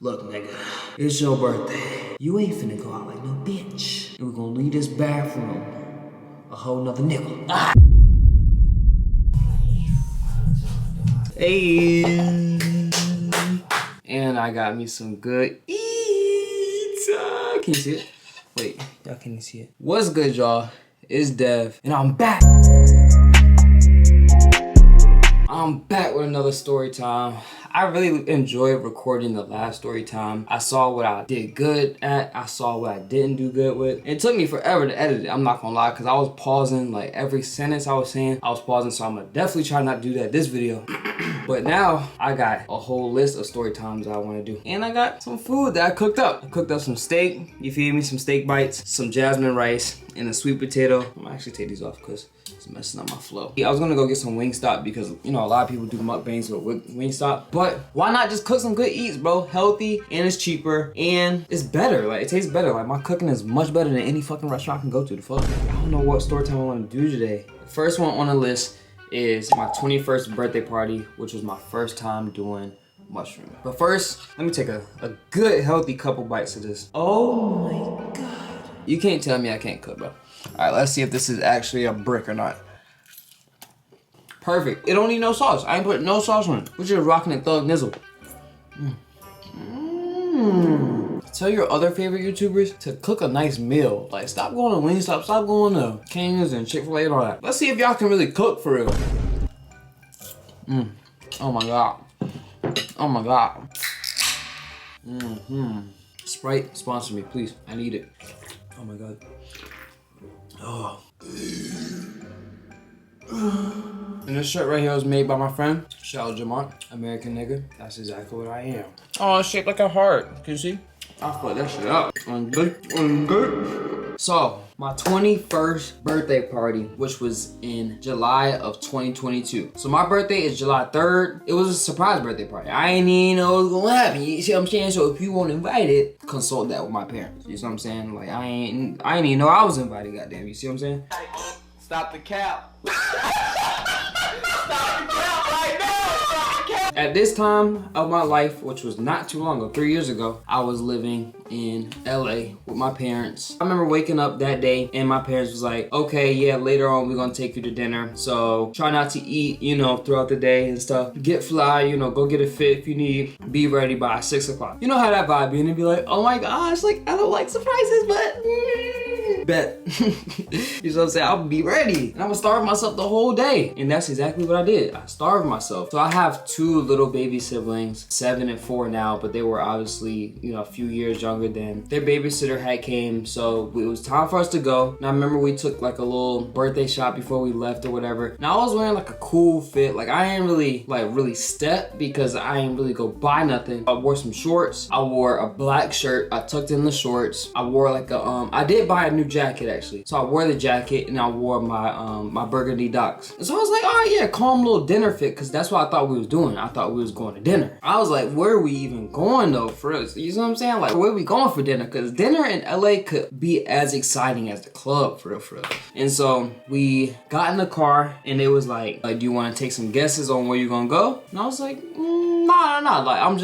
Look, nigga, it's your birthday. You ain't finna go out like no bitch. And we're gonna leave this bathroom a whole nother nickel. Ah. Hey. And I got me some good eats. Can you see it? Wait, y'all can't see it. What's good, y'all? It's Dev, and I'm back. I'm back with another story time. I really enjoyed recording the last story time. I saw what I did good at. I saw what I didn't do good with. It took me forever to edit it, I'm not gonna lie, because I was pausing like every sentence I was saying. I was pausing, so I'm gonna definitely try not to do that this video. But now I got a whole list of story times I want to do. And I got some food that I cooked up. I cooked up some steak, you feel me? Some steak bites, some jasmine rice, and a sweet potato. I'm gonna actually take these off because it's messing up my flow. I was gonna go get some Wingstop because, you know, a lot of people do mukbangs with Wingstop. But why not just cook some good eats, bro? Healthy, and it's cheaper, and it's better. Like, it tastes better. Like, my cooking is much better than any fucking restaurant I can go to. The fuck? I don't know what story time I want to do today. The first one on the list is my 21st birthday party, which was my first time doing mushroom. But first, let me take a good healthy couple bites of this. Oh my God. You can't tell me I can't cook, bro. All right, let's see if this is actually a brick or not. Perfect. It don't need no sauce. I ain't put no sauce on it. We're just rocking it thug nizzle. Tell your other favorite YouTubers to cook a nice meal. Like, stop going to Wingstop, stop going to Cane's and Chick-fil-A and all that. Let's see if y'all can really cook for real. Oh my God. Oh my God. Sprite, sponsor me, please. I need it. Oh my God. Oh. And this shirt right here was made by my friend, Shal Jamont, American nigga. That's exactly what I am. Oh, it's shaped like a heart. Can you see? I put that shit up. On good. So, my 21st birthday party, which was in July of 2022. So my birthday is July 3rd. It was a surprise birthday party. I ain't even know it was gonna happen. You see what I'm saying? So if you weren't invited, consult that with my parents. You see what I'm saying? Like, I ain't even know I was invited, goddamn. You see what I'm saying? Stop the cap. At this time of my life, which was not too long ago, 3 years ago, I was living in LA with my parents. I remember waking up that day and my parents was like, okay, yeah, later on we're gonna take you to dinner. So try not to eat, you know, throughout the day and stuff. Get fly, you know, go get a fit if you need. Be ready by 6 o'clock. You know how that vibe be, and be like, oh my gosh, like, I don't like surprises, but bet. You know what I'm saying? I'll be ready. And I'm gonna starve myself the whole day. And that's exactly what I did. I starved myself. So I have two little baby siblings, 7 and 4 now, but they were obviously, you know, a few years younger than their babysitter had came. So it was time for us to go. And I remember we took like a little birthday shot before we left or whatever. Now I was wearing like a cool fit. Like, I ain't really step because I ain't really go buy nothing. I wore some shorts. I wore a black shirt. I tucked in the shorts. I wore like a, I did buy a new jacket actually. So I wore the jacket and I wore my my burgundy Docs. And so I was like, all right, yeah, calm little dinner fit, because that's what I thought we was doing. I thought we was going to dinner. I was like, where are we even going though for us? You know what I'm saying? Like, where are we going for dinner? Because dinner in LA could be as exciting as the club for real. And so we got in the car and it was like, do you want to take some guesses on where you're gonna go? And I was like, nah. Like, I'm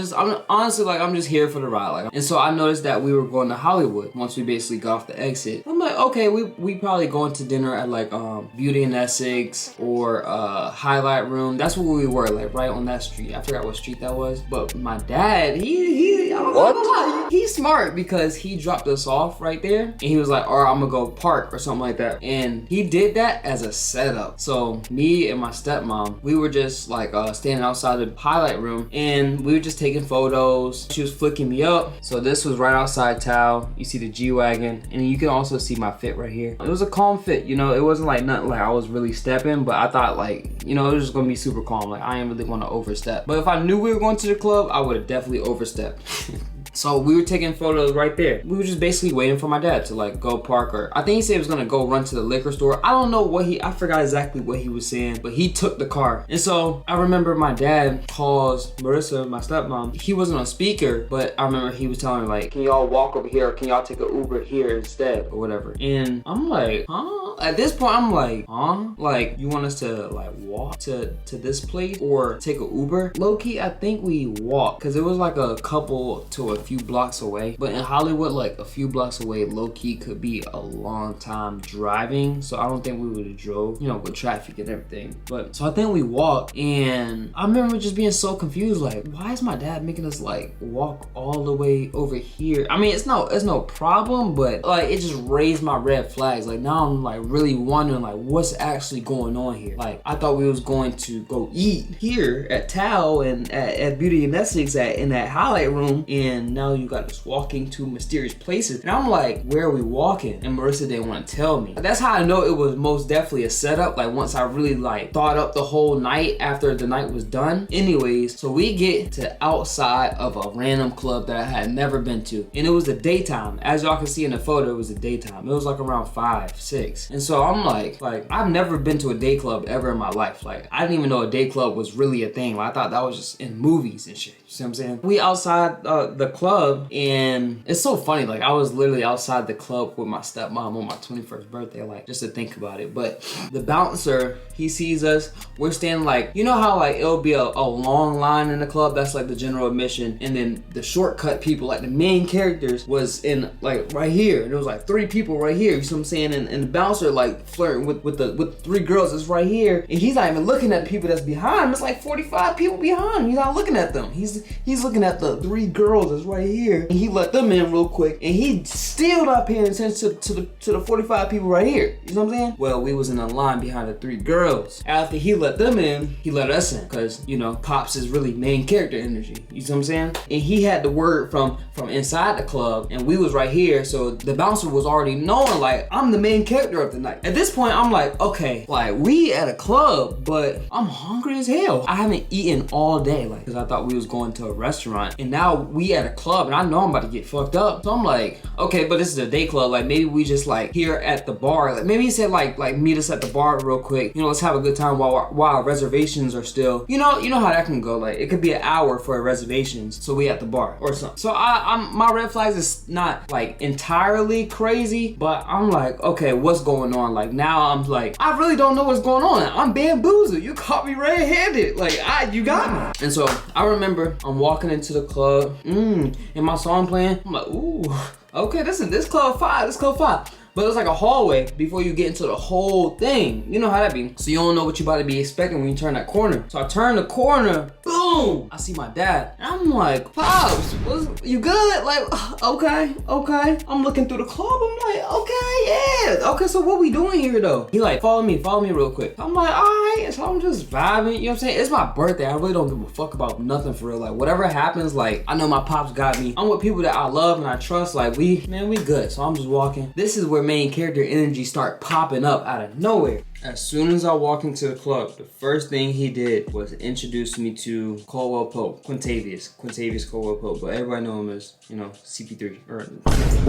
honestly, like, I'm just here for the ride. Like, and so I noticed that we were going to Hollywood once we basically got off the exit. I'm like, okay, we probably going to dinner at like Beauty and Essex or Highlight Room. That's where we were, like right on that street. I forgot what street that was. But my dad, he's smart because he dropped us off right there and he was like, all right, I'm gonna go park or something like that. And he did that as a setup. So me and my stepmom, we were just like standing outside the Highlight Room and we were just taking photos. She was flicking me up. So this was right outside Tao. You see the G-Wagon, and you can also see my fit right here. It was a calm fit, you know. It wasn't like nothing like I was really stepping, but I thought, like, you know, it was just gonna be super calm. Like, I didn't really want to overstep. But if I knew we were going to the club, I would have definitely overstepped. So we were taking photos right there. We were just basically waiting for my dad to like go park, or I think he said he was gonna go run to the liquor store. I don't know what I forgot exactly what he was saying, but he took the car. And so I remember my dad calls Marissa, my stepmom. He wasn't on speaker, but I remember he was telling her like, can y'all walk over here, or can y'all take an Uber here instead, or whatever. And I'm like, huh? At this point, I'm like, huh? Like, you want us to like walk to this place or take an Uber? Low key, I think we walked, because it was like a couple to a few blocks away. But in Hollywood, like a few blocks away, low key could be a long time driving. So I don't think we would have drove, you know, with traffic and everything. But so I think we walked, and I remember just being so confused, like, why is my dad making us like walk all the way over here? I mean, it's no problem, but like it just raised my red flags. Like now I'm like really wondering like what's actually going on here. Like I thought we was going to go eat here at Tao and at Beauty and Essex in that highlight room, and now you got us walking to mysterious places. And I'm like, where are we walking? And Marissa didn't want to tell me. That's how I know it was most definitely a setup. Like once I really like thought up the whole night after the night was done. Anyways, so we get to outside of a random club that I had never been to, and it was the daytime. As y'all can see in the photo, it was the daytime. It was like around 5, 6. And so I'm like I've never been to a day club ever in my life. Like I didn't even know a day club was really a thing. Like, I thought that was just in movies and shit. You see what I'm saying? We outside the club, and it's so funny. Like I was literally outside the club with my stepmom on my 21st birthday, like just to think about it. But the bouncer, he sees us. We're standing like, you know how like it'll be a long line in the club, that's like the general admission, and then the shortcut people, like the main characters, was in like right here. There was like 3 people right here, you see what I'm saying? And the bouncer like flirting with 3 girls that's right here, and he's not even looking at the people that's behind him. It's like 45 people behind him. He's not looking at them. He's looking at the 3 girls that's right here, and he let them in real quick, and he still not paying attention to the 45 people right here. You know what I'm saying? Well, we was in a line behind the 3 girls. After he let them in, he let us in, because you know Pops is really main character energy. You see what I'm saying? And he had the word from inside the club, and we was right here, so the bouncer was already knowing like I'm the main character of the night. At this point, I'm like, okay, like we at a club, but I'm hungry as hell. I haven't eaten all day, like, because I thought we was going to a restaurant, and now we at a club, and I know I'm about to get fucked up. So I'm like, okay, but this is a day club. Like maybe we just like here at the bar. Like maybe he said like meet us at the bar real quick. You know, let's have a good time while reservations are still. You know how that can go. Like it could be an hour for reservations, so we at the bar or something. So I'm my red flags is not like entirely crazy, but I'm like, okay, what's going on? Like now I'm like, I really don't know what's going on. I'm bamboozled. You caught me red-handed. Like you got me. And so I remember I'm walking into the club, and my song playing. I'm like, ooh, okay, this club 5. This club 5. But it's like a hallway before you get into the whole thing. You know how that be. So you don't know what you about to be expecting when you turn that corner. So I turn the corner, boom! I see my dad. And I'm like, Pops, you good? Like, okay. I'm looking through the club. I'm like, okay, yeah. Okay, so what we doing here though? He like, follow me real quick. I'm like, all right. So I'm just vibing, you know what I'm saying? It's my birthday. I really don't give a fuck about nothing for real. Like whatever happens, like I know my Pops got me. I'm with people that I love and I trust. Like we good. So I'm just walking. This is where main character energy start popping up out of nowhere. As soon as I walk into the club, the first thing he did was introduce me to Caldwell Pope, Quintavious Caldwell Pope, but everybody know him as, you know, CP3 or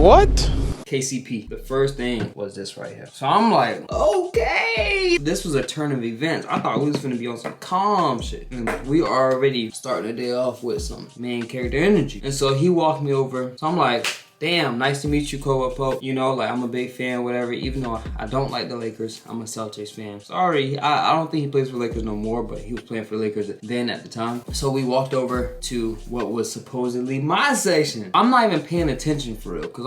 what? KCP. The first thing was this right here. So I'm like, okay, this was a turn of events. I thought we was gonna be on some calm shit, and we already starting the day off with some main character energy. And so he walked me over. So I'm like, damn, nice to meet you, Caldwell Pope. You know, like I'm a big fan, whatever. Even though I don't like the Lakers, I'm a Celtics fan. Sorry, I don't think he plays for Lakers no more, but he was playing for Lakers then at the time. So we walked over to what was supposedly my section. I'm not even paying attention for real, because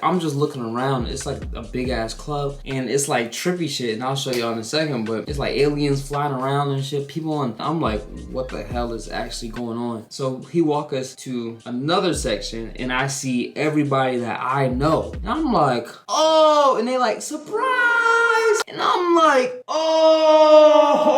I'm just looking around. It's like a big ass club, and it's like trippy shit, and I'll show y'all in a second, but it's like aliens flying around and shit. People on, I'm like, what the hell is actually going on? So he walked us to another section, and I see everybody that I know. And I'm like, oh, and they like, surprise! And I'm like, oh!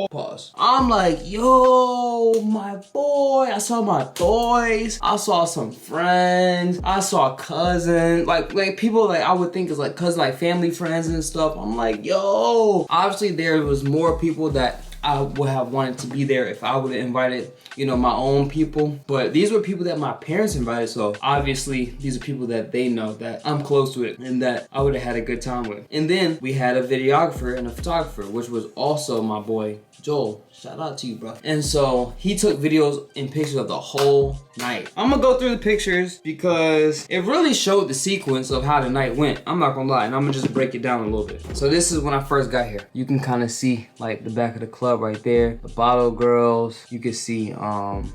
Pause. I'm like, yo, my boy. I saw my boys. I saw some friends. I saw cousins. Like people like I would think is like cousin, like family friends and stuff. I'm like, yo. Obviously there was more people that I would have wanted to be there if I would have invited, you know, my own people. But these were people that my parents invited, so obviously these are people that they know that I'm close with and that I would have had a good time with. And then we had a videographer and a photographer, which was also my boy Joel. Shout out to you, bro. And so he took videos and pictures of the whole night. I'm gonna go through the pictures because it really showed the sequence of how the night went. I'm not gonna lie, and I'm gonna just break it down a little bit. So this is when I first got here. You can kind of see like the back of the club right there, the bottle girls. You can see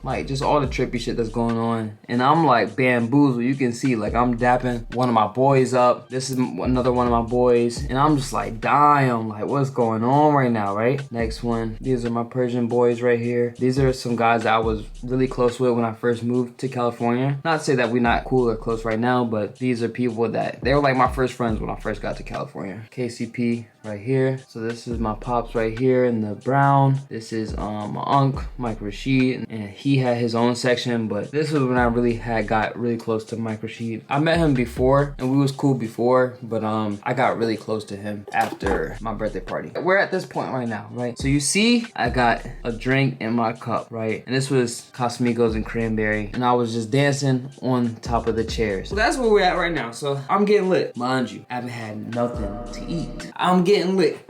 like just all the trippy shit that's going on. And I'm like bamboozled. You can see like I'm dapping one of my boys up. This is another one of my boys, and I'm just like dying, like what's going on right now, right? Next one. These are my Persian boys right here. These are some guys that I was really close with when I first moved to California. Not to say that we're not cool or close right now, but these are people that, they were like my first friends when I first got to California. KCP right here. So this is my pops right here in the brown. This is my uncle, Mike Rashid, and he had his own section, but this was when I really got really close to Mike Rashid. I met him before and we was cool before, but I got really close to him after my birthday party. We're at this point right now, right? So you see, I got a drink in my cup, right? And this was Casamigos and cranberry, and I was just dancing on top of the chairs. So that's where we're at right now. So I'm getting lit. Mind you, I haven't had nothing to eat. I'm getting lit.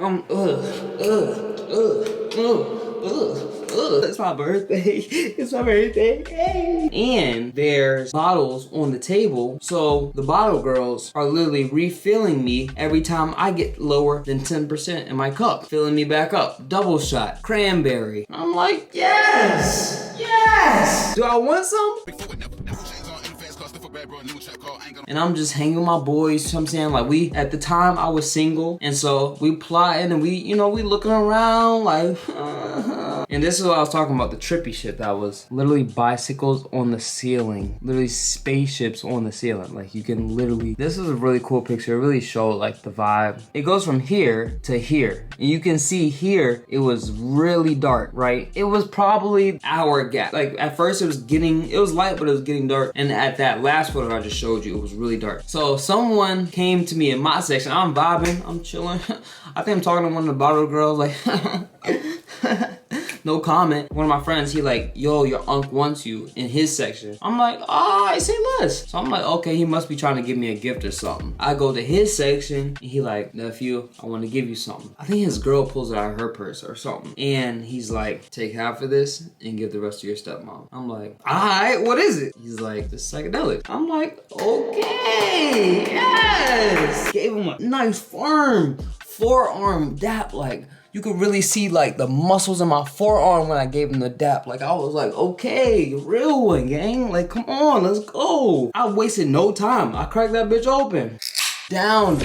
It's my birthday. It's my birthday. Hey. And there's bottles on the table. So the bottle girls are literally refilling me every time I get lower than 10% in my cup. Filling me back up. Double shot. Cranberry. I'm like, yes! Yes! Do I want some? And I'm just hanging with my boys, you know what I'm saying? Like at the time I was single, and so we plotting and we, you know, we looking around like, and this is what I was talking about, the trippy shit that was literally bicycles on the ceiling, literally spaceships on the ceiling. Like you can literally, this is a really cool picture. It really showed like the vibe. It goes from here to here. And you can see here, it was really dark, right? It was probably hour gap. Like at first it was light, but it was getting dark. And at that last photo I just showed you, it was really dark. So someone came to me in my section. I'm vibing, I'm chilling. I think I'm talking to one of the bottle girls, like, no comment. One of my friends, he like, yo, your uncle wants you in his section. I'm like, I say less. So I'm like, okay, he must be trying to give me a gift or something. I go to his section, and he like, nephew, I want to give you something. I think his girl pulls it out of her purse or something. And he's like, take half of this and give the rest to your stepmom. I'm like, all right, what is it? He's like, the psychedelic. I'm like, okay, yes. Gave him a nice firm forearm dap, like, you could really see like the muscles in my forearm when I gave him the dap. Like I was like, okay, real one, gang. Like, come on, let's go. I wasted no time. I cracked that bitch open. Down.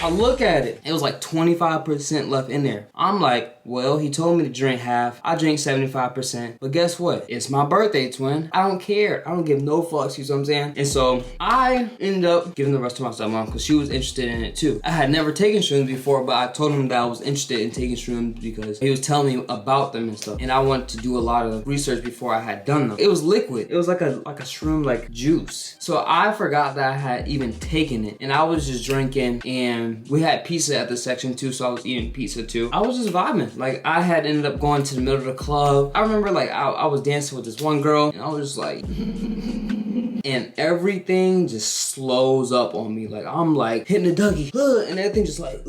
I look at it. It was like 25% left in there. I'm like, well, he told me to drink half. I drink 75%. But guess what? It's my birthday, twin. I don't care. I don't give no fucks, you know what I'm saying? And so I ended up giving the rest to my stepmom because she was interested in it too. I had never taken shrooms before, but I told him that I was interested in taking shrooms because he was telling me about them and stuff. And I wanted to do a lot of research before I had done them. It was liquid. It was like a shroom like juice. So I forgot that I had even taken it. And I was just drinking, and we had pizza at the section too, so I was eating pizza too. I was just vibing. Like I had ended up going to the middle of the club. I remember like I was dancing with this one girl, and I was just like, and everything just slows up on me. Like I'm like hitting the Dougie, and everything just like,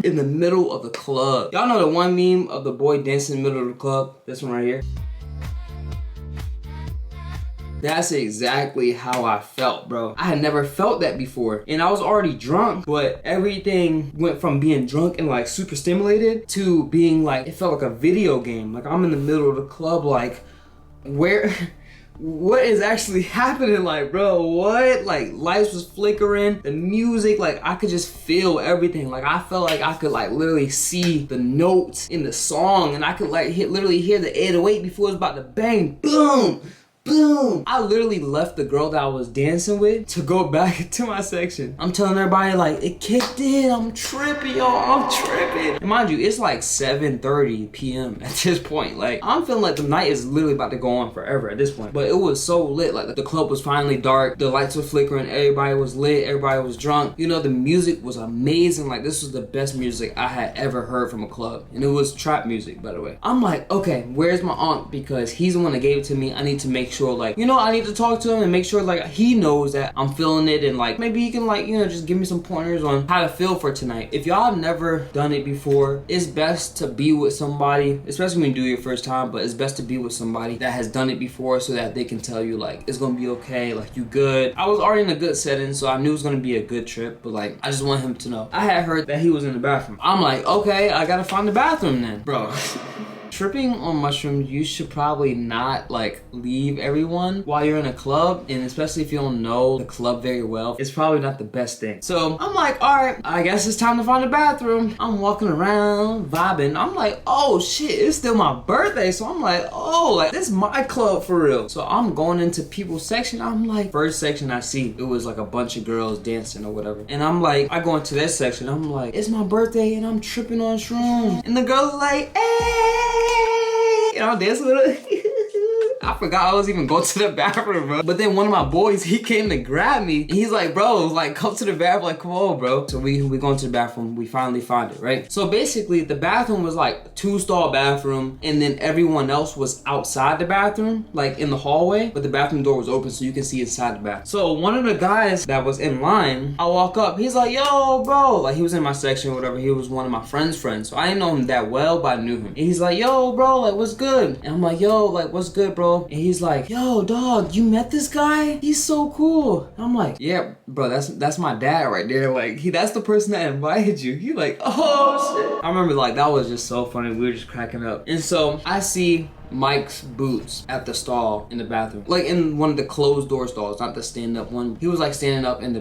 in the middle of the club. Y'all know the one meme of the boy dancing in the middle of the club? This one right here. That's exactly how I felt, bro. I had never felt that before. And I was already drunk, but everything went from being drunk and like super stimulated to being like, it felt like a video game. Like I'm in the middle of the club, like, what is actually happening? Like, bro, what? Like lights was flickering, the music, like I could just feel everything. Like I felt like I could like literally see the notes in the song, and I could like literally hear the 808 before it was about to bang, boom. boom. I literally left the girl that I was dancing with to go back to my section. I'm telling everybody like, it kicked in. I'm tripping, y'all. I'm tripping. And mind you, it's like 7:30 p.m. at this point. Like, I'm feeling like the night is literally about to go on forever at this point. But it was so lit. Like, the club was finally dark. The lights were flickering. Everybody was lit. Everybody was drunk. You know, the music was amazing. Like, this was the best music I had ever heard from a club. And it was trap music, by the way. I'm like, okay, where's my aunt? Because he's the one that gave it to me. I need to make sure, like, you know, I need to talk to him and make sure, like, he knows that I'm feeling it. And, like, maybe he can, like, you know, just give me some pointers on how to feel for tonight. If y'all have never done it before, it's best to be with somebody, especially when you do your first time, but it's best to be with somebody that has done it before so that they can tell you, like, it's gonna be okay, like, you good. I was already in a good setting, so I knew it was gonna be a good trip, but, like, I just want him to know. I had heard that he was in the bathroom. I'm like, okay, I gotta find the bathroom then. Bro. Tripping on mushrooms, you should probably not like leave everyone while you're in a club, and especially if you don't know the club very well, it's probably not the best thing. So I'm like, all right, I guess it's time to find a bathroom. I'm walking around, vibing. I'm like, oh shit, it's still my birthday. So I'm like, oh, like this is my club for real. So I'm going into people's section. I'm like, first section I see, it was like a bunch of girls dancing or whatever. And I'm like, I go into that section. I'm like, it's my birthday and I'm tripping on shrooms. And the girls are like, hey. And I'm dancing with her. I forgot I was even going to the bathroom, bro. But then one of my boys, he came to grab me. And he's like, bro, like, come to the bathroom. Like, come on, bro. So we go into the bathroom. We finally find it, right? So basically, the bathroom was like a 2-stall bathroom. And then everyone else was outside the bathroom, like in the hallway. But the bathroom door was open so you can see inside the bathroom. So one of the guys that was in line, I walk up. He's like, yo, bro. Like, he was in my section or whatever. He was one of my friend's friends. So I didn't know him that well, but I knew him. And he's like, yo, bro, like, what's good? And I'm like, yo, like, what's good, bro? And he's like, yo, dog, you met this guy? He's so cool. I'm like, yeah, bro, that's my dad right there. Like, that's the person that invited you. He like, oh shit. I remember, like, that was just so funny. We were just cracking up. And so I see Mike's boots at the stall in the bathroom, like in one of the closed door stalls, not the stand up one. He was like standing up in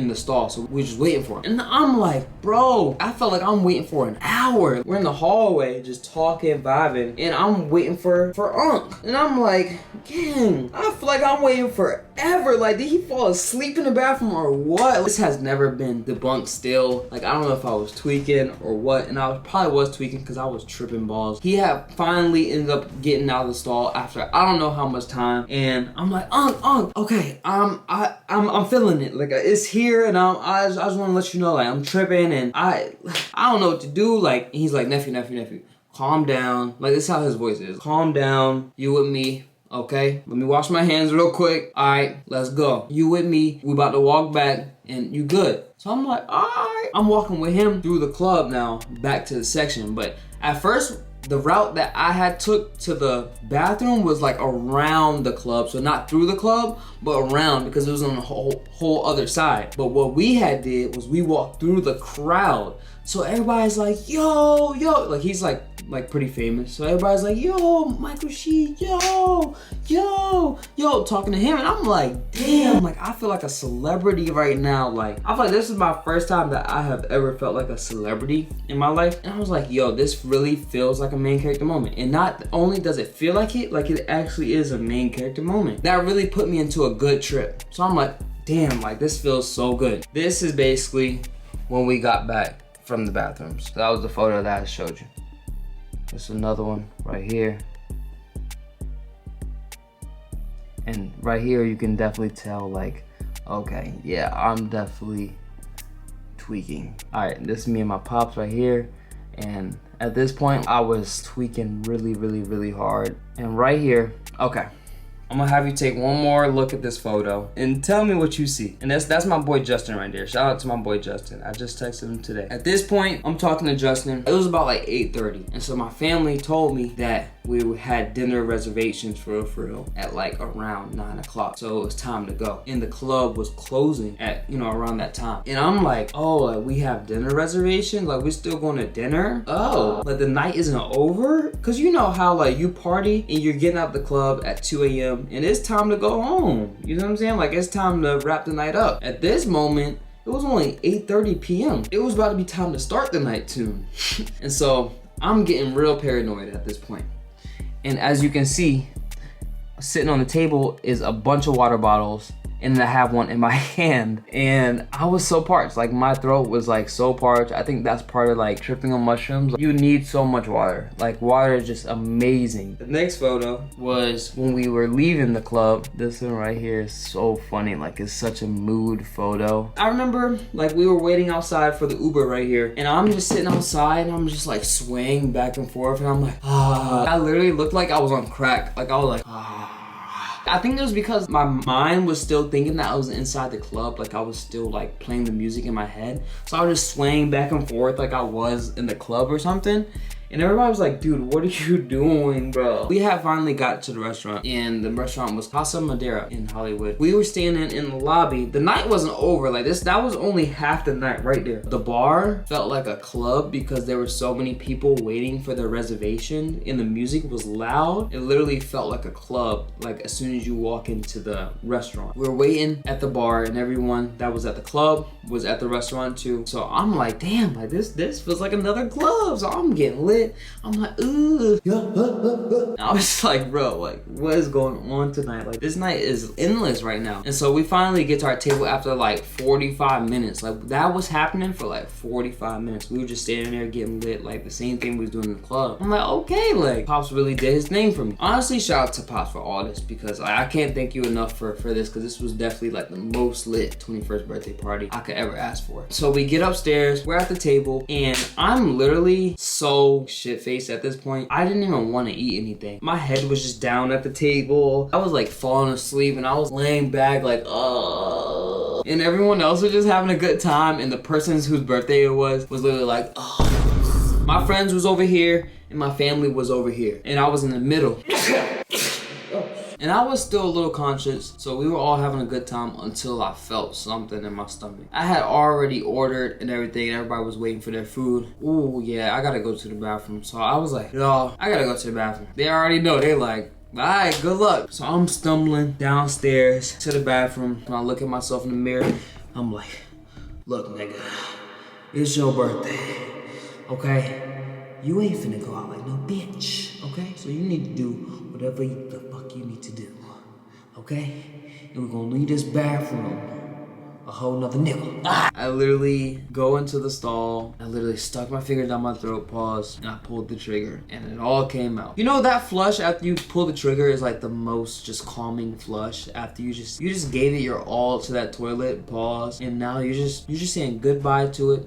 the stall, so we were just waiting for him. And I'm like, bro, I felt like I'm waiting for an hour. We're in the hallway just talking, vibing, and I'm waiting for Unc. And I'm like, dang, I feel like I'm waiting forever. Like, did he fall asleep in the bathroom or what? This has never been debunked still. Like, I don't know if I was tweaking or what, and I probably was tweaking because I was tripping balls. He had finally ended up getting out of the stall after I don't know how much time, and I'm like, Unc, okay, I'm feeling it. Like, it's here, and I just want to let you know, like, I'm tripping, and I don't know what to do. Like, and he's like, nephew, calm down. Like, this is how his voice is. Calm down. You with me? Okay, let me wash my hands real quick. All right, let's go. You with me? We about to walk back, and you good. So I'm like, all right. I'm walking with him through the club now, back to the section. But at first, the route that I had took to the bathroom was like around the club. So not through the club, but around, because it was on the whole other side. But what we had did was we walked through the crowd. So everybody's like, yo, like he's like pretty famous. So everybody's like, yo, Michael Shee, yo, talking to him. And I'm like, damn, like I feel like a celebrity right now. Like, I feel like this is my first time that I have ever felt like a celebrity in my life. And I was like, yo, this really feels like a main character moment. And not only does it feel like it actually is a main character moment. That really put me into a good trip. So I'm like, damn, like this feels so good. This is basically when we got back from the bathrooms. That was the photo that I showed you. There's another one right here. And right here you can definitely tell, like, okay, yeah, I'm definitely tweaking. All right, this is me and my pops right here. And at this point, I was tweaking really hard. And right here, okay, I'm gonna have you take one more look at this photo and tell me what you see. And that's my boy Justin right there. Shout out to my boy Justin. I just texted him today. At this point, I'm talking to Justin. It was about like 8:30. And so my family told me that we had dinner reservations for real at like around 9 o'clock. So it was time to go. And the club was closing at, around that time. And I'm like, oh, like, we have dinner reservations? Like, we're still going to dinner? Oh, like the night isn't over? Cause you know how like you party and you're getting out the club at 2 a.m. and it's time to go home. You know what I'm saying? Like, it's time to wrap the night up. At this moment, it was only 8:30 p.m. It was about to be time to start the night tune. And so I'm getting real paranoid at this point. And as you can see, sitting on the table is a bunch of water bottles, and then I have one in my hand, and I was so parched. Like, my throat was like so parched. I think that's part of like tripping on mushrooms. You need so much water. Like, water is just amazing. The next photo was when we were leaving the club. This one right here is so funny. Like, it's such a mood photo. I remember like we were waiting outside for the Uber right here, and I'm just sitting outside and I'm just like swaying back and forth, and I'm like, ah. I literally looked like I was on crack. Like, I was like, ah. I think it was because my mind was still thinking that I was inside the club. Like, I was still like playing the music in my head. So I was just swaying back and forth like I was in the club or something. And everybody was like, dude, what are you doing, bro? We had finally got to the restaurant, and the restaurant was Casa Madera in Hollywood. We were standing in the lobby. The night wasn't over. Like, that was only half the night right there. The bar felt like a club because there were so many people waiting for their reservation, and the music was loud. It literally felt like a club, like as soon as you walk into the restaurant. We were waiting at the bar, and everyone that was at the club was at the restaurant too. So I'm like, damn, like this feels like another club. So I'm getting lit. I'm like, ooh. I was just like, bro, like, what is going on tonight? Like, this night is endless right now. And so we finally get to our table after like 45 minutes. Like, that was happening for like 45 minutes. We were just standing there getting lit, like the same thing we was doing in the club. I'm like, okay, like, Pops really did his thing for me. Honestly, shout out to Pops for all this, because I can't thank you enough for this, because this was definitely like the most lit 21st birthday party I could ever ask for. So we get upstairs, we're at the table, and I'm literally so shit-faced at this point. I didn't even want to eat anything. My head was just down at the table. I was like falling asleep, and I was laying back like, oh. And everyone else was just having a good time, and the person whose birthday it was literally like, oh. My friends was over here, and my family was over here, and I was in the middle. And I was still a little conscious, so we were all having a good time until I felt something in my stomach. I had already ordered and everything, and everybody was waiting for their food. Ooh, yeah, I gotta go to the bathroom. So I was like, yo, I gotta go to the bathroom. They already know, they like, all right, good luck. So I'm stumbling downstairs to the bathroom, and I look at myself in the mirror. I'm like, look, nigga, it's your birthday, okay? You ain't finna go out like no bitch, okay? So you need to do whatever the fuck you need to do, okay? And we're gonna leave this bathroom a whole nother nigga. I literally go into the stall. I literally stuck my finger down my throat, paused, and I pulled the trigger, and it all came out. You know, that flush after you pull the trigger is like the most just calming flush. After you just gave it your all to that toilet, pause, and now you're just saying goodbye to it.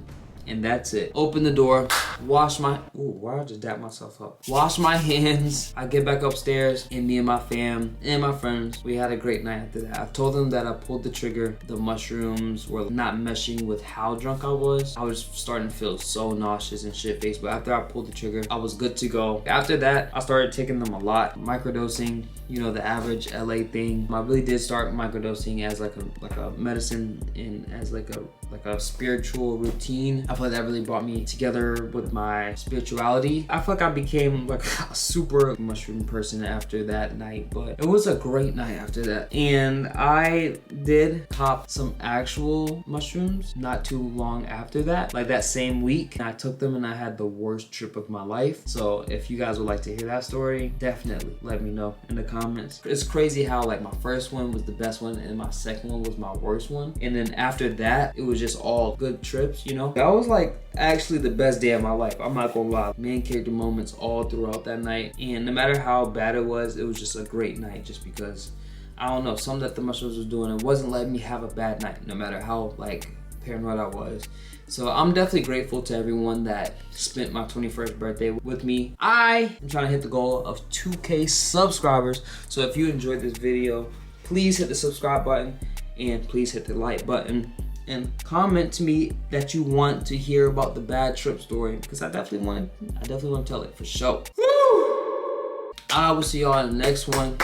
And that's it. Open the door, wash my, ooh, why did I just dap myself up? Wash my hands. I get back upstairs, and me and my fam and my friends, we had a great night after that. I told them that I pulled the trigger. The mushrooms were not meshing with how drunk I was. I was starting to feel so nauseous and shit-faced, but after I pulled the trigger, I was good to go. After that, I started taking them a lot. Microdosing, you know, the average LA thing. I really did start microdosing as like a medicine and as like a spiritual routine. I feel like that really brought me together with my spirituality. I feel like I became like a super mushroom person after that night, but it was a great night after that. And I did cop some actual mushrooms not too long after that, like that same week. And I took them, and I had the worst trip of my life. So if you guys would like to hear that story, definitely let me know in the comments. It's crazy how like my first one was the best one, and my second one was my worst one. And then after that, it was just all good trips, you know? That was like actually the best day of my life. I'm not gonna lie. Main character moments all throughout that night. And no matter how bad it was just a great night, just because, I don't know, something that the mushrooms was doing, it wasn't letting me have a bad night, no matter how like paranoid I was. So I'm definitely grateful to everyone that spent my 21st birthday with me. I am trying to hit the goal of 2K subscribers. So if you enjoyed this video, please hit the subscribe button, and please hit the like button, and comment to me that you want to hear about the bad trip story, because I definitely want to tell it for sure. Woo! I will see y'all in the next one.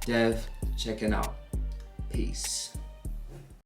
Dev checking out. Peace.